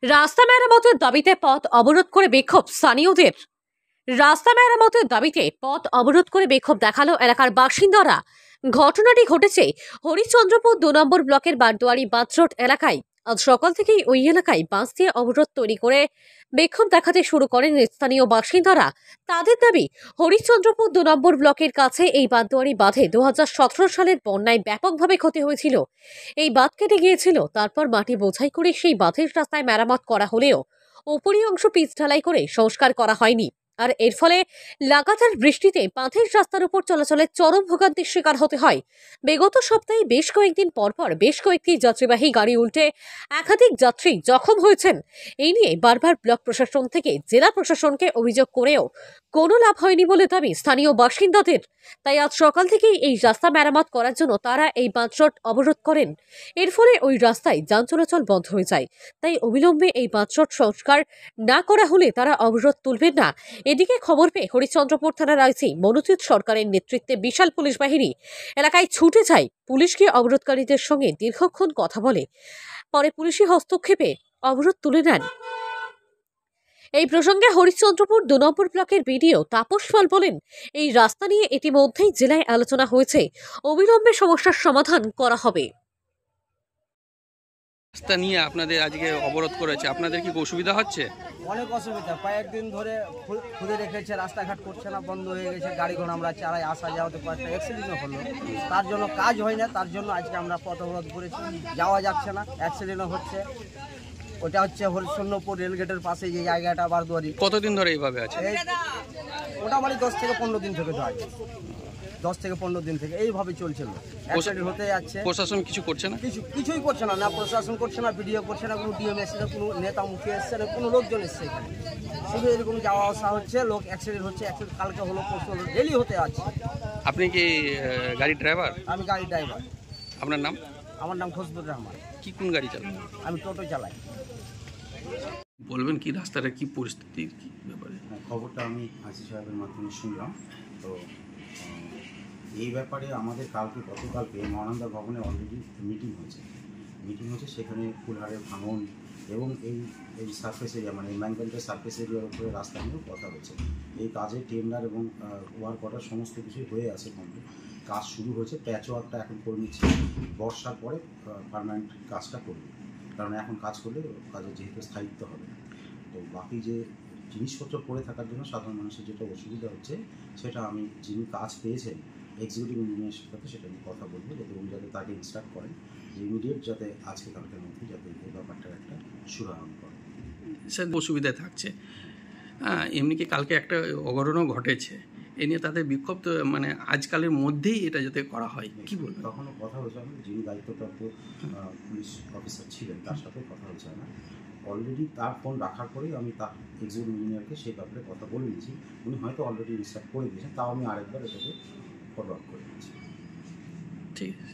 রাস্তা মেরামতের দাবিতে পথ অবরোধ করে বিক্ষোভ স্থানীয়দের। রাস্তা মেরামতের দাবিতে পথ অবরোধ করে বিক্ষোভ দেখালো এলাকার বাসিন্দারা। ঘটনাটি ঘটেছে হরিশ্চন্দ্রপুর 2 নম্বর ব্লকের বারদুয়ারি বাঁধরোড এলাকায়। আজ সকাল থেকেই ওই এলাকায় বাঁশ দিয়ে অবরোধ তৈরি করে বিক্ষোভ দেখাতে শুরু করেন স্থানীয় বাসিন্দারা। তাদের দাবি, হরিশ্চন্দ্রপুর 2 নম্বর ব্লকের কাছে এই বাঁধদুয়ারি বাঁধে 2017 সালের বন্যায় ব্যাপকভাবে ক্ষতি হয়েছিল। এই বাঁধ কেটে গিয়েছিল, তারপর মাটি বোঝাই করে সেই বাঁধের রাস্তায় মেরামত করা হলেও উপরি অংশ পিচ ঢালাই করে সংস্কার করা হয়নি। আর এর ফলে লাগাতার বৃষ্টিতে বাঁধের রাস্তার উপর চলাচলে চরম ভোগান্তির শিকার হতে হয়। বিগত সপ্তাহে বেশ কয়েকদিন পরপর বেশ কয়েকটি যাত্রীবাহী গাড়ি উল্টে একাধিক যাত্রী জখম হয়েছেন। এই নিয়ে বারবার ব্লক প্রশাসন থেকে জেলা প্রশাসনকে অভিযোগ করেও কোনো লাভ হয়নি বলে দাবি স্থানীয় বাসিন্দাদের। তাই আজ সকাল থেকেই এই রাস্তা মেরামত করার জন্য তারা এই বাঁধরোড অবরোধ করেন। এর ফলে ওই রাস্তায় যান চলাচল বন্ধ হয়ে যায়। তাই অবিলম্বে এই বাঁধরোড সংস্কার না করা হলে তারা অবরোধ তুলবেন না। এদিকে খবর পেয়ে হরিশ্চন্দ্রপুর থানার আইসি মনোজিৎ সরকারের নেতৃত্বে বিশাল পুলিশ বাহিনী এলাকায় ছুটে যায়। পুলিশ গিয়ে অবরোধকারীদের সঙ্গে দীর্ঘক্ষণ কথা বলে পরে পুলিশি হস্তক্ষেপে অবরোধ তুলে নেন। এই প্রসঙ্গে হরিশ্চন্দ্রপুর 2 নম্বর ব্লকের বিডিও তাপস পাল বলেন, এই রাস্তা নিয়ে ইতিমধ্যেই জেলায় আলোচনা হয়েছে, অবিলম্বে সমস্যার সমাধান করা হবে। রাস্তা নিয়ে আপনাদের আজকে অবরোধ করেছে, আপনাদের কি অসুবিধা হচ্ছে? অনেক অসুবিধা, কয়েকদিন ধরে খুঁজে রেখেছে, রাস্তাঘাট করছে না, বন্ধ হয়ে গেছে, গাড়ি ঘোড়া আমরা চালাই, আসা যাওয়াতে কয়েকটা অ্যাক্সিডেন্টও হলো, তার জন্য কাজ হয় না, তার জন্য আজকে আমরা পথ অবরোধ করেছি। যাওয়া যাচ্ছে না, অ্যাক্সিডেন্টও হচ্ছে। ওটা হচ্ছে হরিশ্চন্দ্রপুর রেলগেটের পাশে যে জায়গাটা বারদুয়ারি। কতদিন ধরে এইভাবে আছে? মোটামুটি 10 থেকে 15 দিন থেকে তো আছে, 10 থেকে 15 দিন থেকে এইভাবে চলছিল, অ্যাক্সিডেন্ট হতে যাচ্ছে। প্রশাসন কিছু করছে না? কিছুই করছে না, না প্রশাসন করছে না, ভিডিও করছে না, কোনো ডিএম এসছে না, কোনো নেতা মুখে এসছে না, কোনো লোকজন এসছে এখানে। শুধু এরকম যাওয়া আসা হচ্ছে, লোক অ্যাক্সিডেন্ট হচ্ছে, অ্যাক্সিডেন্ট কালকে হলো, পরশু হলো, ডেলি হতে আছে। আপনি কি গাড়ি ড্রাইভার? আমি গাড়ি ড্রাইভার। আপনার নাম? আমার নাম খসবুর রহমান। কি কোন গাড়ি চালান? আমি টোটো চালাই। বলবেন কি রাস্তাটা কি পরিস্থিতি, কি ব্যাপারে? খবরটা আমি আইসি সাহেবের মাধ্যমে শুনলাম। তো এই ব্যাপারে আমাদের গতকালকে মহানন্দা ভবনে অলরেডি মিটিং হয়েছে। সেখানে কুলহারের ভাঙন এবং এই সার্ফেস এরিয়া, মানে ম্যানগ্রেভের সার্ফেস এরিয়ার উপরে রাস্তা নিয়েও কথা হয়েছে। এই কাজে টেন্ডার এবং ওয়ার্ক অর্ডার সমস্ত কিছুই হয়ে আছে, কমপ্লিট কাজ শুরু হয়েছে। প্যাচ ওয়ার্কটা এখন করে নিচ্ছে, বর্ষার পরে পার্মানেন্ট কাজটা করবে, কারণ এখন কাজ করলে কাজের যেহেতু স্থায়িত্ব হবে না। তো বাকি যে জিনিসপত্র পড়ে থাকার জন্য সাধারণ মানুষের যেটা অসুবিধা হচ্ছে, সেটা আমি যিনি কাজ পেয়েছেন এক্সিকিউটিভ ইঞ্জিনিয়ারের সাথে সেটা আমি কথা বলবো, যাতে উনি যাতে তাকে ইনস্ট্রাক্ট করেন যে ইমিডিয়েট যাতে আজকে কালকের মধ্যে যাতে এই ব্যাপারটার একটা সুরাহা করে। স্যার অসুবিধায় থাকছে, এমনি কি কালকে একটা অঘটনও ঘটেছে, এ নিয়ে তাদের বিক্ষোভ, তো মানে আজকালের মধ্যেই এটা যাতে করা হয়, কি বলবো? তখনও কথা হয়েছে, আমি যিনি দায়িত্বপ্রাপ্ত পুলিশ অফিসার ছিলেন তার সাথে কথা হয়েছে না। অলরেডি তার ফোন রাখার পরেই আমি তার এক্সিকিউটিভ ইঞ্জিনিয়ারকে সেই ব্যাপারে কথা বলে দিয়েছি। উনি হয়তো অলরেডি ইনস্ট্রাক্ট করে দিয়েছেন, তাও আমি আরেকবার এটাকে ফলো আপ করে দিচ্ছি। ঠিক আছে।